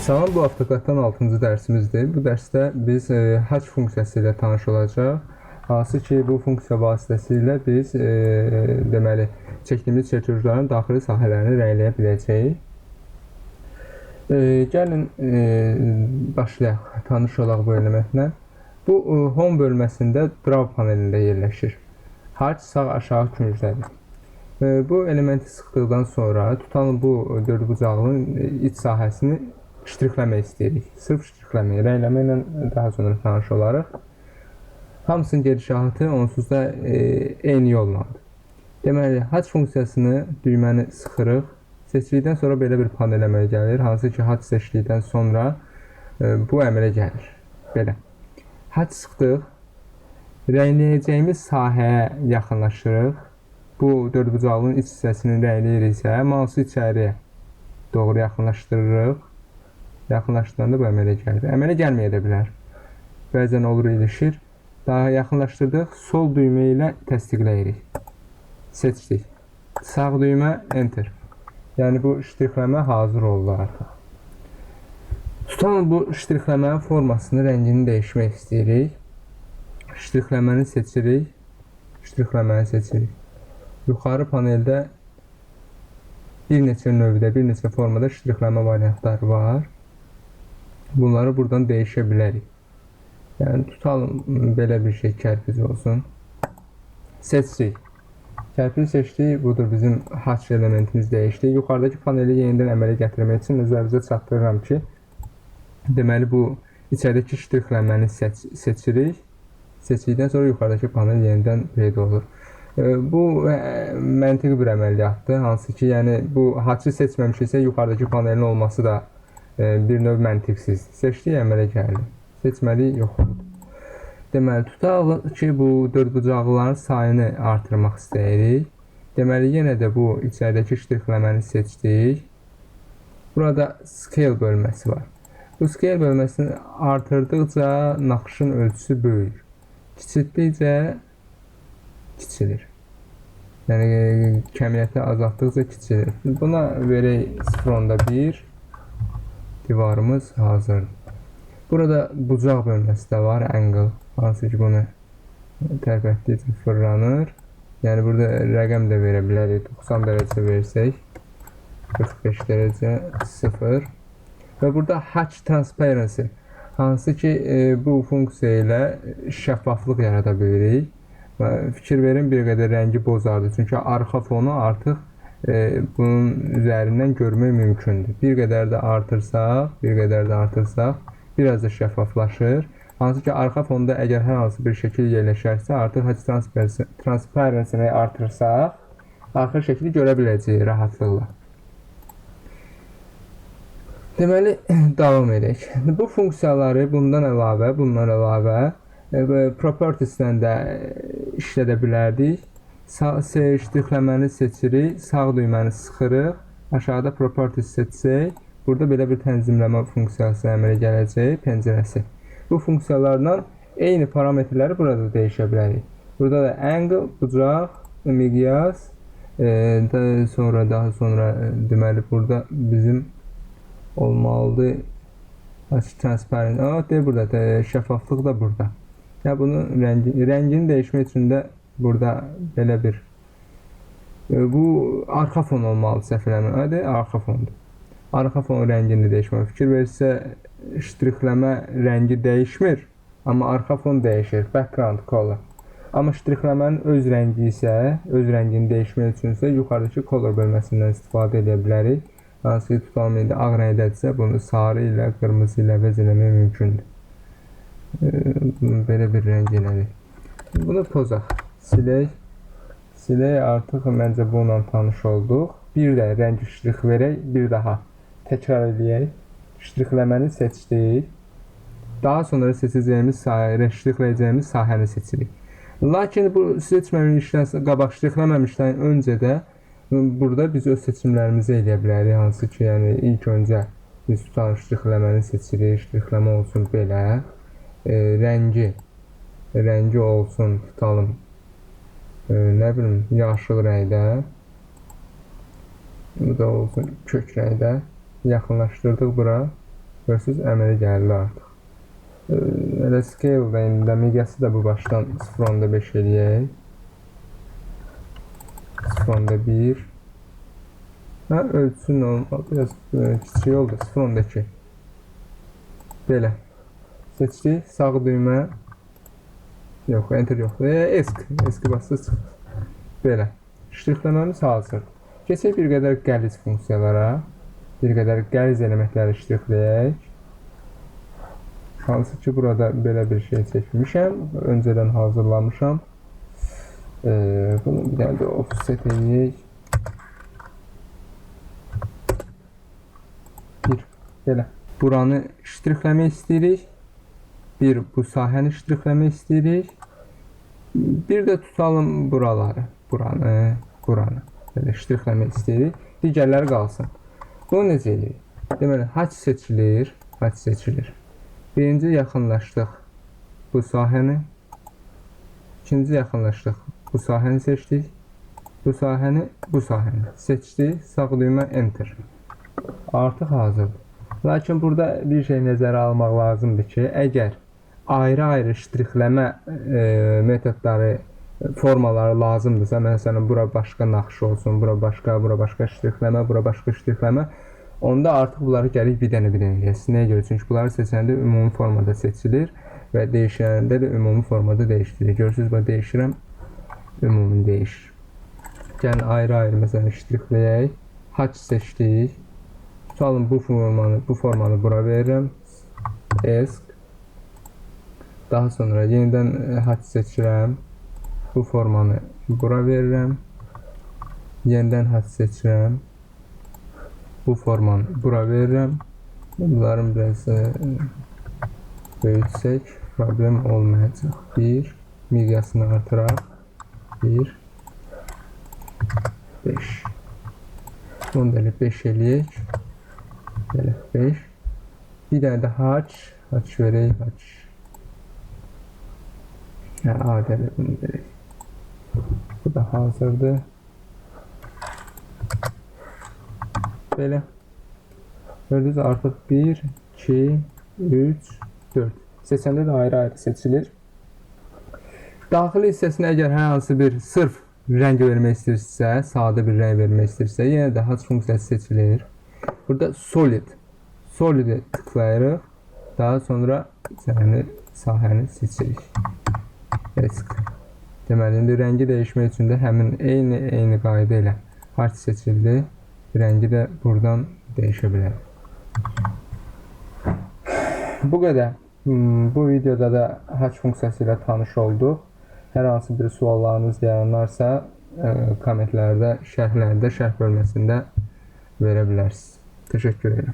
Salam, bu AutoCAD-dan 6-cı dərsimizdir. Bu dərsdə biz hatch funksiyası ilə tanış olacaq. Hansı ki, bu funksiya vasitəsilə biz deməli, çəkdiyimiz çerçözlərin daxili sahələrini rəyləyə biləcəyik. Gəlin başlayaq, tanış olaq bu elementlə. Bu home bölməsində draw panelində yerləşir. Hatch sağ aşağı küncdədir. Bu elementi sıxdıqdan sonra tutalım bu dördbucaqlının iç sahəsini ştrixləmək istəyirik. Sırf ştrixləmək, rəyləmə ilə daha sonra tanış olarıq. Hamısının gedişatı onsuz da eyni yollandır. Deməli, hatch funksiyasını, düyməni sıxırıq. Seçilikdən sonra belə bir panel əmələ gəlir. Hansı ki, hatch seçilikdən sonra bu əmələ gəlir. Belə. Hatch sıxdıq. Rəyləyəcəyimiz sahəyə yaxınlaşırıq. Bu dördbucaqlının iç hissəsini rəyləyiriksə, mouse'u içəriyə doğru yaxınlaşdırırıq. Yaxınlaşdıranda bu əmələ gəlir. Əmələ gəlməyə də bilər. Bəzən olur, ilişir. Daha yaxınlaşdırdıq. Sol düymə ilə təsdiqləyirik. Seçdik. Sağ düymə, enter. Yəni bu ştrixləmə hazır oldu artıq. Tutalım bu ştrixləmənin formasını, rəngini dəyişmək istəyirik. Ştrixləməni seçirik. Ştrixləməni seçirik. Yuxarı paneldə bir neçə növdə, bir neçə formada ştrixləmə variantları var. Bunları buradan dəyişə bilərik. Yəni tutalım belə bir şey, kərpic olsun. Seçdik. Kərpici seçdik. Budur bizim hatch elementimiz dəyişdi. Yuxarıdakı paneli yenidən əmələ gətirmək üçün nəzərinizə çatdırıram ki, deməli bu içəridəki ştrixləməni seçirik. Seçdikdən sonra yuxarıdakı panel yenidən peyda olur. Bu məntiqi bir əməliyyatdır. Hansı ki, yəni bu hatchı seçməmişiksə yuxarıdakı panelin olması da bir növ məntiqsiz. Seçdik, əmələ gəldi. Seçmədik, yox oldu. Deməli, tutaq ki, bu dördbucaqlıların sayını artırmaq istəyirik. Deməli, yenə də bu içəridəki ştrixləməni seçdik. Burada scale bölməsi var. Bu scale bölməsini artırdıqca naxışın ölçüsü böyür. Kiçiltdikcə kiçilir. Yəni, kəmiyyəti azaltdıqca kiçilir. Buna verək 0.1. Divarımız hazırdır. Burada bucaq bölməsi də var, angle. Hansı ki, bunu tərəfətdikcə fırlanır. Yəni, burada rəqəm də verə bilərik. 90 dərəcə versək, 45 dərəcə, 0. Və burada hatch transparency. Hansı ki, bu funksiya ilə şəffaflıq yarada bilirik. Fikir verin, bir qədər rəngi bozardı. Çünki arxa fonu artıq bunun üzərindən görmək mümkündür. Bir qədər də artırsaq, biraz da şəffaflaşır. Hansı ki, arxa fonda əgər hər hansı bir şəkil yerləşərsə, artıq hatch transparency-ni artırsaq, arxa şəkili görə biləcəyik rahatlıqla. Deməli, davam edək. Bu funksiyaları bundan əlavə propertiesdən də işlədə bilərdik. Ştrixləməni seçirik, sağ düyməni sıxırıq, aşağıda properties seçsək, burada belə bir tənzimləmə funksiyası əmələ gələcək, pəncərəsi. Bu funksiyalarla eyni parametrləri burada dəyişə bilərik. Burada da angle, bucaq, miqyas, daha sonra deməli burada bizim olmalıdır transparent. Burada şəffaflıq da burada. Yəni bunun rəngini dəyişmək üçün də burada belə bir bu arxa fon olmalı, səhv eləmirəm. Arxa fondur. Arxa fonun rəngini dəyişmək. Fikir verirsə, ştrixləmə rəngi dəyişmir, amma arxa fon dəyişir. Background color. Amma ştrixləmənin öz rəngi isə, öz rəngini dəyişmək üçünsə yuxarıdakı color bölməsindən istifadə edə bilərik. Hansı ki, tutalım indi ağ rəngdədirsə, bunu sarı ilə, qırmızı ilə vəz eləmək mümkündür. Belə bir rəng elədik. Bunu pozaq. Silək. Artıq məncə bununla tanış olduq. Bir də rəng ştrix verək, bir daha təkrar edək. Ştrixləməni seçdik. Daha sonra seçəcəyimiz sahə, ştrixləyəcəyimiz sahəni seçirik. Lakin bu seçməmişdən, qabaq ştrixləməmişdən öncə də burada biz öz seçimlərimizi eləyə bilərik. Hansı ki, yəni ilk öncə biz tutalım ştrixləməni seçirik. Ştrixləmə olsun belə. Rəngi olsun, tutalım nə bilim, yaşıl rəngdə. Bu da olsun kök rəngdə. Yaxınlaşdırdıq bura. Görürsünüz, əmələ gəldi artıq. Elə scale da indi miqyası da bu başdan 0.5 eləyək. 0.1. Hə, ölçüsü normal, biraz kiçik oldu, 0.2. Belə. Seçdik, sağ düymə. Yox, enter yox. Eski basırız. Belə. Ştrixləməmiz hazır. Keçək bir qədər qəliz funksiyalara. Bir qədər qəliz elementləri ştrixləyək. Hansı ki, burada belə bir şey çəkmişəm. Öncədən hazırlamışam. Bunu bir dənə də offset edək. Belə. Buranı ştrixləmək istəyirik. Bir, bu sahəni ştrixləmək istəyirik. Bir də tutalım buraları. Buranı. Belə ştrixləmək istəyirik. Digərləri qalsın. Bunu necə edirik? Deməli, haç seçilir. Birinci yaxınlaşdıq bu sahəni. İkinci yaxınlaşdıq bu sahəni seçdik. Bu sahəni seçdik. Sağ düymə enter. Artıq hazırdır. Lakin burada bir şey nəzərə almaq lazımdır ki, əgər ayrı-ayrı ştrixləmə metodları, formaları lazımdırsa, məsələn, bura başqa naxış olsun, bura başqa ştrixləmə, onda artıq bunları gəlir bir dənə eləyəsiniz. Nəyə görə? Çünki bunları seçəndə ümumi formada seçilir və dəyişəndə də ümumi formada dəyişdirilir. Görürsünüz, ben dəyişirəm, ümumi dəyişir. Gəlin ayrı-ayrı məsələn ştrixləyək, haç seçdik. Tutalım bu formanı bura verirəm, ESC. Daha sonra yenidən haç seçirəm, bu formanı bura verirəm, yenidən haç seçirəm, bu formanı bura verirəm. Bunların biraz böyütsək problem olmayacaq. 1, miqyasını artıraq, 1, 5. Bunu da 5 eləyək. Belə 5. Bir dənə də haç verək, haç. Adəli bunu verək. Bu da hazırdır. Belə. Gördünüz, artıq 1, 2, 3, 4. Seçəndə də ayrı-ayrı seçilir. Daxili hissəsinə əgər hər hansı bir sırf rəng vermək istəyirsə, sadə bir rəng vermək istəyirsə, yenə də haç funksiyası seçilir. Burada solid tıklayırıq. Daha sonra sahəni seçirik. Deməli, indi rəngi dəyişmək üçün də həmin eyni qayda ilə haç seçildi. Rəngi də buradan dəyişə bilər. Bu qədər. Bu videoda da haç funksiyası ilə tanış olduq. Hər hansı bir suallarınız yaranarsa, kommentlərdə, şərh bölməsində verə bilərsiniz. Teşekkür ederim.